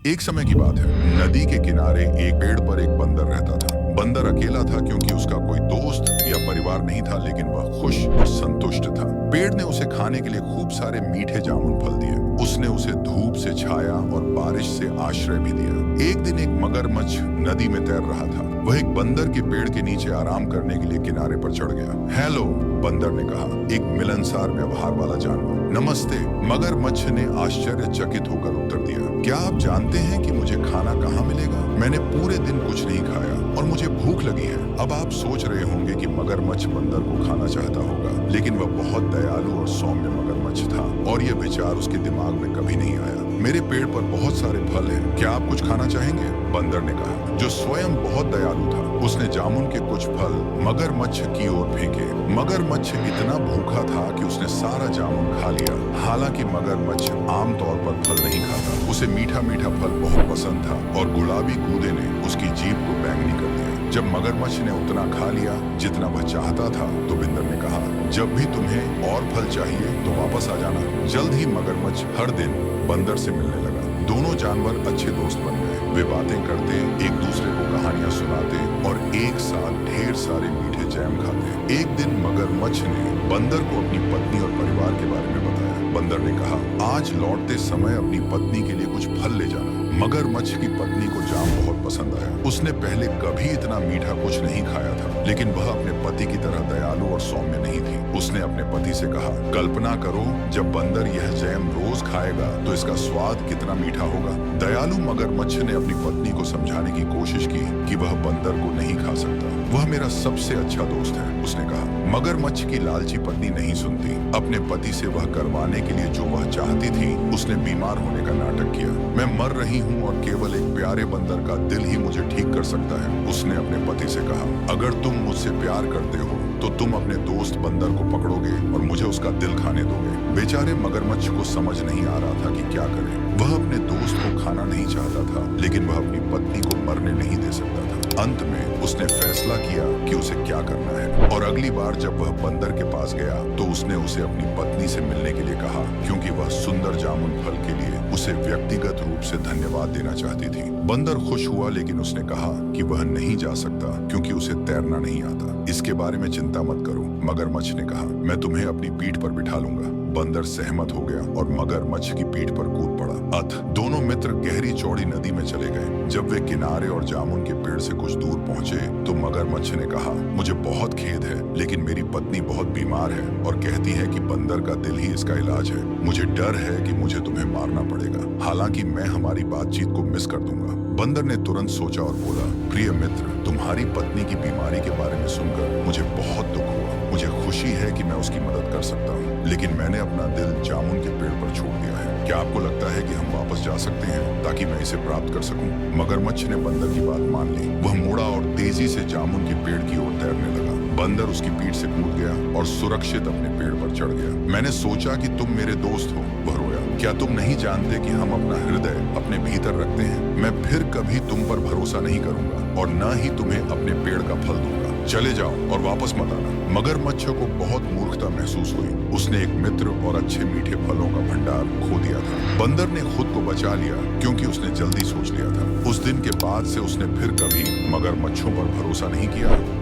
एक समय की बात है, नदी के किनारे एक पेड़ पर एक बंदर रहता था। बंदर अकेला था क्योंकि उसका कोई दोस्त या परिवार नहीं था, लेकिन वह खुश और संतुष्ट था। पेड़ ने उसे खाने के लिए खूब सारे मीठे जामुन फल दिए। उसने उसे धूप से छाया और बारिश से आश्रय भी दिया। एक दिन एक मगरमच्छ नदी में तैर रहा था। वह एक बंदर के पेड़ के नीचे आराम करने के लिए किनारे पर चढ़ गया। हेलो, बंदर ने कहा, एक मिलनसार व्यवहार वाला जानवर। नमस्ते, मगरमच्छ ने आश्चर्यचकित होकर उत्तर दिया। क्या आप जानते हैं कि मुझे खाना कहाँ मिलेगा? मैंने पूरे दिन कुछ नहीं खाया और मुझे भूख लगी है। अब आप सोच रहे होंगे कि मगरमच्छ बंदर को खाना चाहता होगा, लेकिन वह बहुत दयालु और सौम्य मगरमच्छ था और यह विचार उसके दिमाग में कभी नहीं आया। मेरे पेड़ पर बहुत सारे फल हैं, क्या आप कुछ खाना चाहेंगे? बंदर ने कहा, जो स्वयं बहुत दयालु था। उसने जामुन के कुछ फल मगरमच्छ की ओर फेंके। मगरमच्छ इतना भूखा था कि उसने सारा जामुन खा लिया। हालांकि मगरमच्छ आमतौर पर फल नहीं खाता, उसे मीठा मीठा फल बहुत पसंद था और गुलाबी कूदे ने उसकी जीभ को बैंगनी कर दिया। जब मगरमच्छ ने उतना खा लिया जितना वह चाहता था, तो बंदर ने कहा, जब भी तुम्हें और फल चाहिए तो वापस आ जाना। जल्द ही मगरमच्छ हर दिन बंदर से मिलने लगा। दोनों जानवर अच्छे दोस्त बन गए। वे बातें करते, एक दूसरे को कहानियां सुनाते और एक साथ ढेर सारे मीठे जैम खाते। एक दिन मगरमच्छ ने बंदर को अपनी पत्नी और परिवार के बारे में बताया। बंदर ने कहा, आज लौटते समय अपनी पत्नी के लिए कुछ फल ले जाना। मगरमच्छ की पत्नी को जाम बहुत पसंद आया। उसने पहले कभी इतना मीठा कुछ नहीं खाया था, लेकिन वह अपने पति की तरह दयालु और सौम्य नहीं थी। उसने अपने पति से कहा, कल्पना करो, जब बंदर यह जैम रोज खाएगा तो इसका स्वाद कितना मीठा होगा। दयालु मगरमच्छ ने अपनी पत्नी को समझाने की कोशिश की कि वह बंदर को नहीं खा सकता। वह मेरा सबसे अच्छा दोस्त है, उसने कहा। मगरमच्छ की लालची पत्नी नहीं सुनती। अपने पति से वह करवाने के लिए जो वह चाहती थी, उसने बीमार होने का नाटक किया। मैं मर रही हूँ और केवल एक प्यारे बंदर का दिल ही मुझे ठीक कर सकता है, उसने अपने पति से कहा। अगर तुम मुझसे प्यार करते हो तो तुम अपने दोस्त बंदर को पकड़ोगे और मुझे उसका दिल खाने दोगे। बेचारे मगरमच्छ को समझ नहीं आ रहा था कि क्या करे। वह अपने दोस्त को खाना नहीं चाहता था, लेकिन वह अपनी पत्नी को मरने नहीं दे सकता था। अंत में उसने फैसला किया कि उसे क्या करना है, और अगली बार जब वह बंदर के पास गया तो उसने उसे अपनी पत्नी से मिलने के लिए कहा, क्योंकि वह सुंदर जामुन फल के लिए उसे व्यक्तिगत रूप से धन्यवाद देना चाहती थी। बंदर खुश हुआ, लेकिन उसने कहा कि वह नहीं जा सकता क्योंकि उसे तैरना नहीं आता। इसके बारे में चिंता मत करो, मगरमच्छ ने कहा, मैं तुम्हें अपनी पीठ पर बिठा लूंगा। बंदर सहमत हो गया और मगरमच्छ की पीठ पर कूद पड़ा। दोनों मित्र गहरी चौड़ी नदी में चले गए। जब वे किनारे और जामुन के पेड़ से कुछ दूर पहुंचे तो मगरमच्छ ने कहा, मुझे बहुत खेद है, लेकिन मेरी पत्नी बहुत बीमार है और कहती है कि बंदर का दिल ही इसका इलाज है। मुझे डर है कि मुझे तुम्हें मारना पड़ेगा, हालांकि मैं हमारी बातचीत को मिस कर दूंगा। बंदर ने तुरंत सोचा और बोला, प्रिय मित्र, तुम्हारी पत्नी की बीमारी के बारे में सुनकर मुझे बहुत दुख हुआ। मुझे खुशी है कि मैं उसकी मदद कर सकता हूँ, लेकिन मैंने अपना दिल जामुन के पेड़ पर छोड़ दिया है। क्या आपको लगता है कि हम वापस जा सकते हैं ताकि मैं इसे प्राप्त कर सकूं? मगरमच्छ ने बंदर की बात मान ली। वह मुड़ा और तेजी से जामुन के पेड़ की ओर तैरने लगा। बंदर उसकी पीठ से कूद गया और सुरक्षित अपने पेड़ पर चढ़ गया। मैंने सोचा कि तुम मेरे दोस्त हो, वह रोया। क्या तुम नहीं जानते कि हम अपना हृदय अपने भीतर रखते हैं? मैं फिर कभी तुम पर भरोसा नहीं करूंगा और न ही तुम्हें अपने पेड़ का फल दूंगा। चले जाओ और वापस मत आना। मगरमच्छ को बहुत मूर्खता महसूस हुई। उसने एक मित्र और अच्छे मीठे फलों का भंडार खो दिया था। बंदर ने खुद को बचा लिया क्योंकि उसने जल्दी सोच लिया था। उस दिन के बाद से उसने फिर कभी मगरमच्छों पर भरोसा नहीं किया।